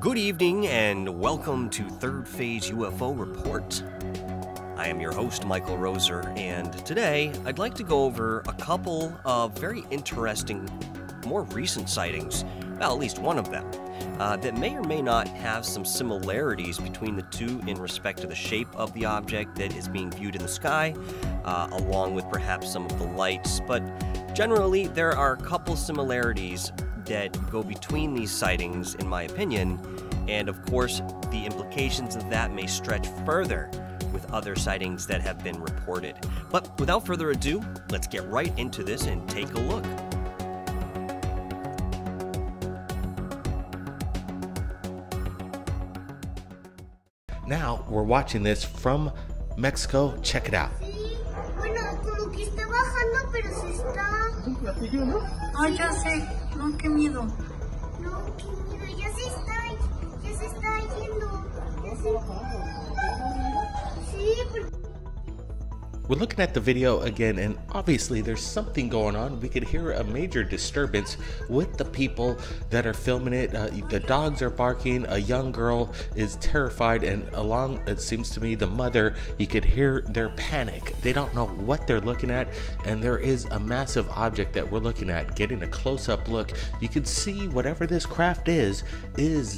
Good evening and welcome to Third Phase UFO Report. I am your host, Michael Roser, and today I'd like to go over a couple of very interesting, more recent sightings, well, at least one of them, that may or may not have some similarities between the two in respect to the shape of the object that is being viewed in the sky, along with perhaps some of the lights, but generally there are a couple similarities that go between these sightings, in my opinion, and of course the implications of that may stretch further with other sightings that have been reported. But without further ado, let's get right into this and take a look. Now we're watching this from Mexico. Check it out. Bueno, como que está bajando, pero se está... Ay, ya sé. No, qué miedo. No, qué miedo, ya se está yendo. Sí, porque... We're looking at the video again, and obviously there's something going on. We could hear a major disturbance with the people that are filming it. The dogs are barking. A young girl is terrified, and along, it seems to me, the mother, you could hear their panic. They don't know what they're looking at, and there is a massive object that we're looking at. Getting a close-up look, you can see whatever this craft is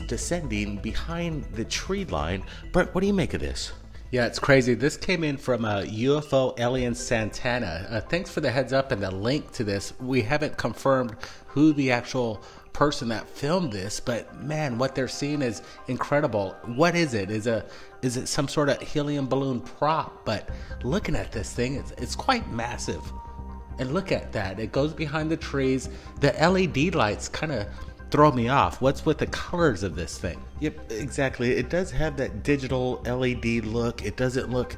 descending behind the tree line. Brett, what do you make of this? Yeah, it's crazy. This came in from UFO Alien Santana. Thanks for the heads up and the link to this. We haven't confirmed who the actual person that filmed this, but man, what they're seeing is incredible. What is it? Is it some sort of helium balloon prop? But looking at this thing, it's quite massive. And look at that. It goes behind the trees. The LED lights kind of throw me off. What's with the colors of this thing? Yep, exactly. It does have that digital LED look. It doesn't look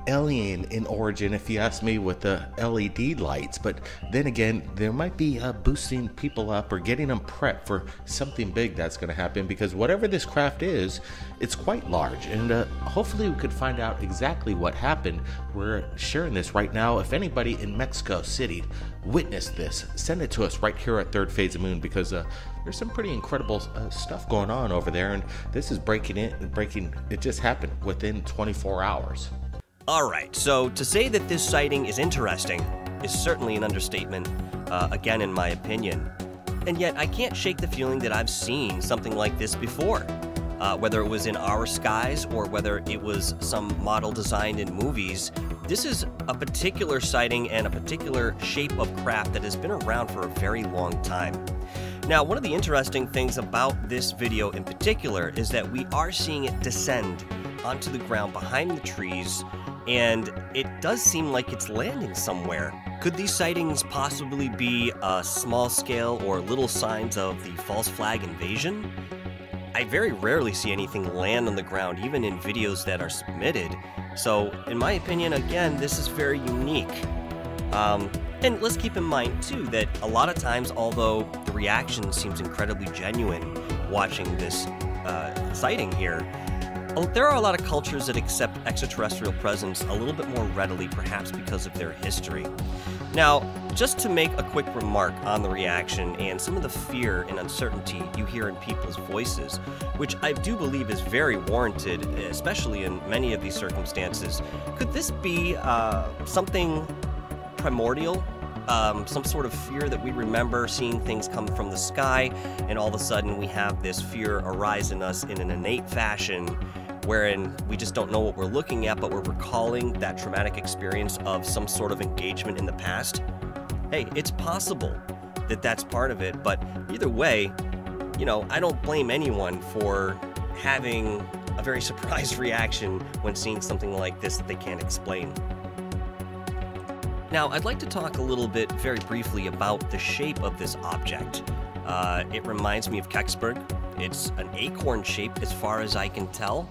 alien in origin, if you ask me, with the LED lights. But then again, there might be boosting people up or getting them prepped for something big that's going to happen, because whatever this craft is, it's quite large. And hopefully we could find out exactly what happened. We're sharing this right now. If anybody in Mexico City witnessed this, send it to us right here at Third Phase of Moon, because there's some pretty incredible stuff going on over there, and this is breaking. It just happened within 24 hours. Alright, so to say that this sighting is interesting is certainly an understatement, again in my opinion. And yet I can't shake the feeling that I've seen something like this before. Whether it was in our skies or whether it was some model designed in movies, this is a particular sighting and a particular shape of craft that has been around for a very long time. Now, one of the interesting things about this video in particular is that we are seeing it descend onto the ground behind the trees, and it does seem like it's landing somewhere. Could these sightings possibly be small-scale or little signs of the false flag invasion? I very rarely see anything land on the ground, even in videos that are submitted. So, in my opinion, again, this is very unique. And let's keep in mind, too, that a lot of times, although the reaction seems incredibly genuine watching this sighting here, there are a lot of cultures that accept extraterrestrial presence a little bit more readily, perhaps because of their history. Now, just to make a quick remark on the reaction and some of the fear and uncertainty you hear in people's voices, which I do believe is very warranted, especially in many of these circumstances, could this be something primordial? Some sort of fear that we remember seeing things come from the sky, and all of a sudden we have this fear arise in us in an innate fashion, wherein we just don't know what we're looking at, but we're recalling that traumatic experience of some sort of engagement in the past. Hey, it's possible that that's part of it, but either way, you know, I don't blame anyone for having a very surprised reaction when seeing something like this that they can't explain. Now, I'd like to talk a little bit, very briefly, about the shape of this object. It reminds me of Kecksburg. It's an acorn shape as far as I can tell,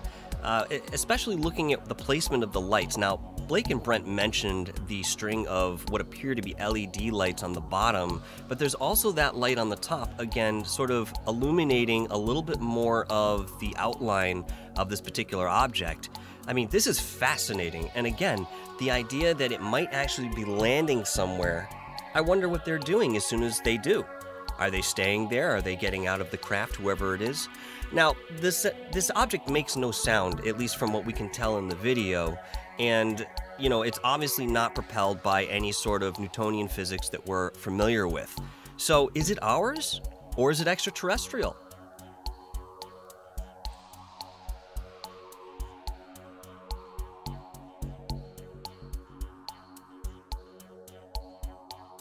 especially looking at the placement of the lights. Now, Blake and Brent mentioned the string of what appear to be LED lights on the bottom, but there's also that light on the top, again, sort of illuminating a little bit more of the outline of this particular object. I mean, this is fascinating, and again, the idea that it might actually be landing somewhere, I wonder what they're doing as soon as they do. Are they staying there? Are they getting out of the craft, whoever it is? Now, this object makes no sound, at least from what we can tell in the video, and, you know, it's obviously not propelled by any sort of Newtonian physics that we're familiar with. So, is it ours, or is it extraterrestrial?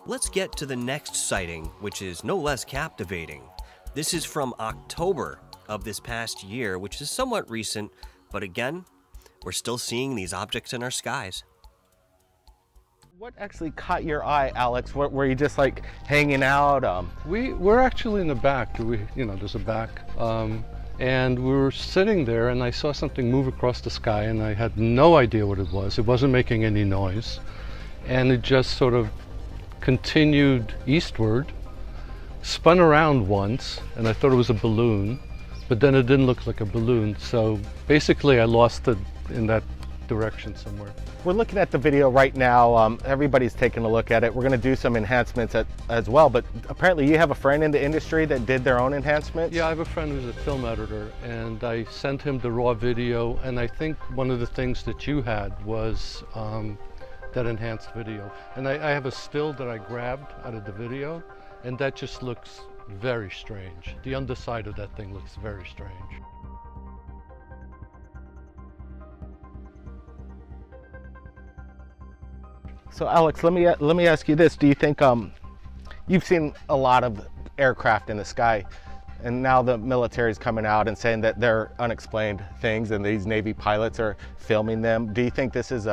Let's get to the next sighting, which is no less captivating. This is from October of this past year, which is somewhat recent, but again, we're still seeing these objects in our skies. What actually caught your eye, Alex? Were you just like hanging out? We're actually in the back. There's a back. And we were sitting there and I saw something move across the sky and I had no idea what it was. It wasn't making any noise. And it just sort of continued eastward, spun around once, and I thought it was a balloon, but then it didn't look like a balloon. So basically I lost it in that direction somewhere. We're looking at the video right now. Everybody's taking a look at it. We're going to do some enhancements as well, but apparently you have a friend in the industry that did their own enhancements? Yeah, I have a friend who's a film editor, and I sent him the raw video, and I think one of the things that you had was that enhanced video. And I have a still that I grabbed out of the video, and that just looks very strange. The underside of that thing looks very strange. So Alex, let me ask you this. Do you think you've seen a lot of aircraft in the sky, and now the military is coming out and saying that they're unexplained things and these Navy pilots are filming them. Do you think this is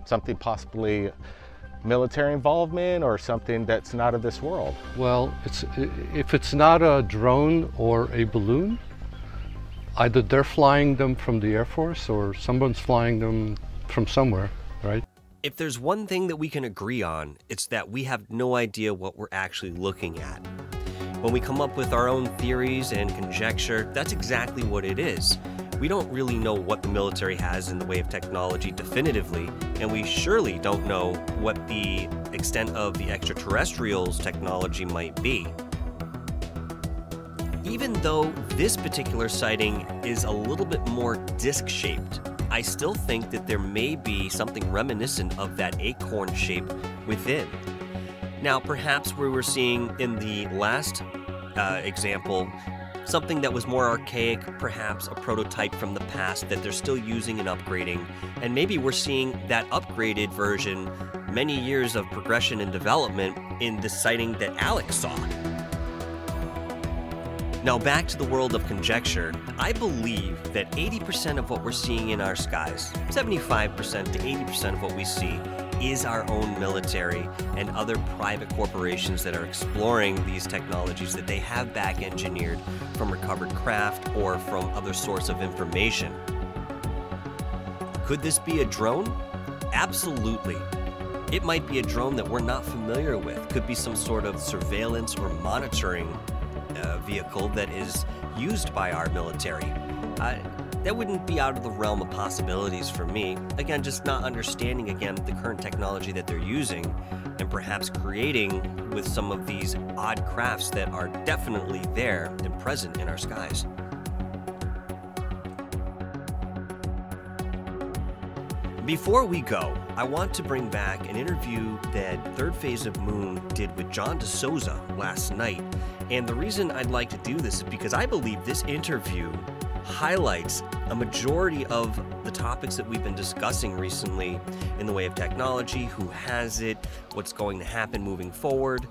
something possibly military involvement or something that's not of this world? Well, if it's not a drone or a balloon, either they're flying them from the Air Force or someone's flying them from somewhere, right? If there's one thing that we can agree on, it's that we have no idea what we're actually looking at. When we come up with our own theories and conjecture, that's exactly what it is. We don't really know what the military has in the way of technology definitively, and we surely don't know what the extent of the extraterrestrials' technology might be. Even though this particular sighting is a little bit more disc-shaped, I still think that there may be something reminiscent of that acorn shape within. Now, perhaps we were seeing in the last example something that was more archaic, perhaps a prototype from the past that they're still using and upgrading, and maybe we're seeing that upgraded version, many years of progression and development in the sighting that Alex saw. Now back to the world of conjecture, I believe that 80% of what we're seeing in our skies, 75% to 80% of what we see, is our own military and other private corporations that are exploring these technologies that they have back engineered from recovered craft or from other source of information. Could this be a drone? Absolutely. It might be a drone that we're not familiar with. Could be some sort of surveillance or monitoring vehicle that is used by our military. That wouldn't be out of the realm of possibilities for me. Again, just not understanding, again, the current technology that they're using and perhaps creating with some of these odd crafts that are definitely there and present in our skies. Before we go, I want to bring back an interview that Third Phase of Moon did with John Desouza last night. And the reason I'd like to do this is because I believe this interview highlights a majority of the topics that we've been discussing recently in the way of technology, who has it, what's going to happen moving forward,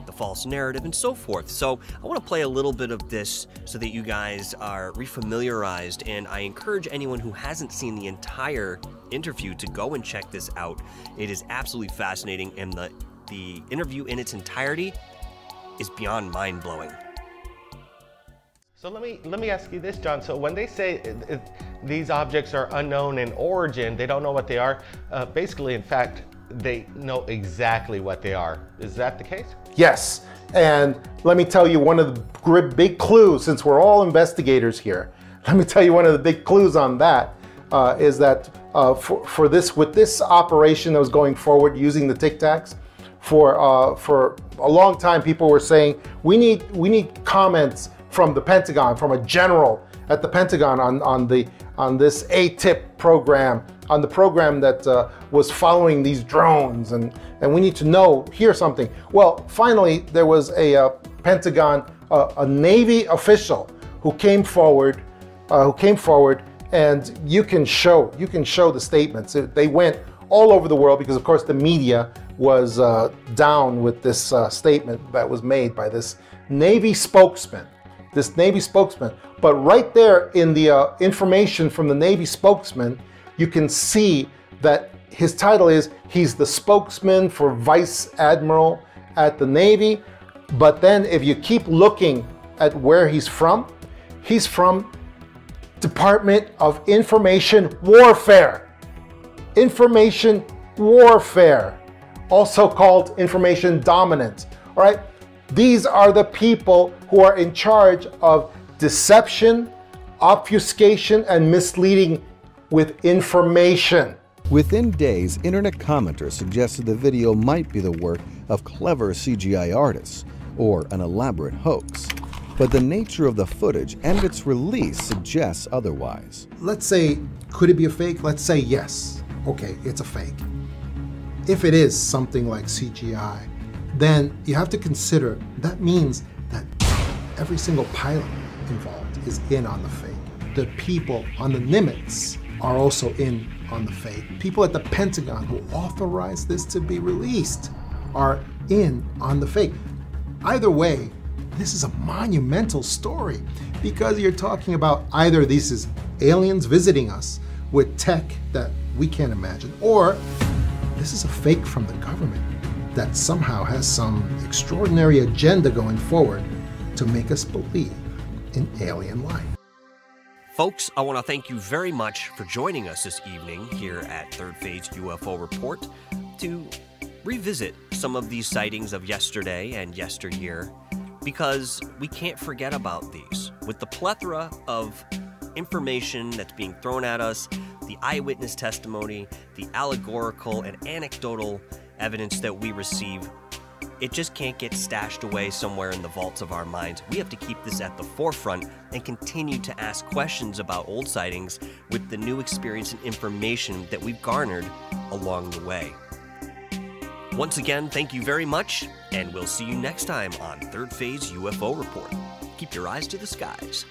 the false narrative, and so forth. So I want to play a little bit of this so that you guys are refamiliarized, and I encourage anyone who hasn't seen the entire interview to go and check this out. It is absolutely fascinating, and the interview in its entirety is beyond mind-blowing. So let me ask you this, John. So when they say these objects are unknown in origin, they don't know what they are, basically, in fact, they know exactly what they are. Is that the case? Yes, and let me tell you one of the big clues, since we're all investigators here, let me tell you one of the big clues on that is that with this operation that was going forward using the Tic Tacs, For a long time, people were saying we need comments from the Pentagon, from a general at the Pentagon on this ATIP program, on the program that was following these drones, and we need to hear something. Well, finally, there was a Pentagon, a Navy official who came forward, and you can show the statements. They went all over the world because, of course, the media was down with this statement that was made by this Navy spokesman. But right there in the information from the Navy spokesman, you can see that his title is, he's the spokesman for Vice Admiral at the Navy. But then if you keep looking at where he's from Department of Information Warfare. Information warfare, also called information dominance. All right, these are the people who are in charge of deception, obfuscation, and misleading with information. Within days, internet commenters suggested the video might be the work of clever CGI artists or an elaborate hoax. But the nature of the footage and its release suggests otherwise. Let's say, could it be a fake? Let's say yes. Okay, it's a fake. If it is something like CGI, then you have to consider that means that every single pilot involved is in on the fake. The people on the Nimitz are also in on the fake. People at the Pentagon who authorized this to be released are in on the fake. Either way, this is a monumental story because you're talking about either this is aliens visiting us with tech that we can't imagine, or this is a fake from the government that somehow has some extraordinary agenda going forward to make us believe in alien life. Folks, I want to thank you very much for joining us this evening here at Third Phase UFO Report to revisit some of these sightings of yesterday and yesteryear, because we can't forget about these. With the plethora of information that's being thrown at us, the eyewitness testimony, the allegorical and anecdotal evidence that we receive, it just can't get stashed away somewhere in the vaults of our minds. We have to keep this at the forefront and continue to ask questions about old sightings with the new experience and information that we've garnered along the way. Once again, thank you very much, and we'll see you next time on Third Phase UFO Report. Keep your eyes to the skies.